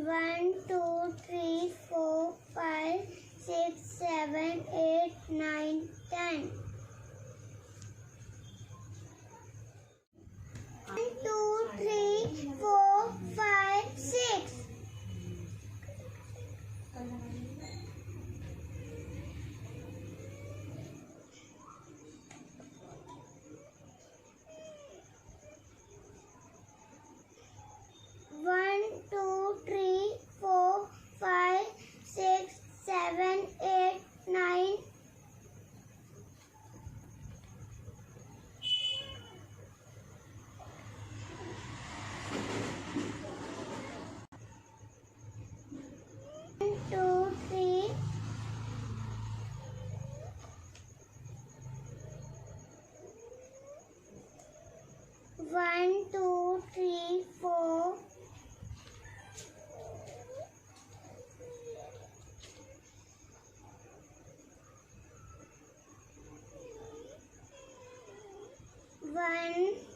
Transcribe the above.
1, 2, 3, 4, 5, 6, 7, 8, 9, 10. 1, 2, 3, 4, 5, 6. 1, 2, 3, 4, 5, 6, 7, 8, 9. 1, 2, 3. 1, 2, 3, 4. 1,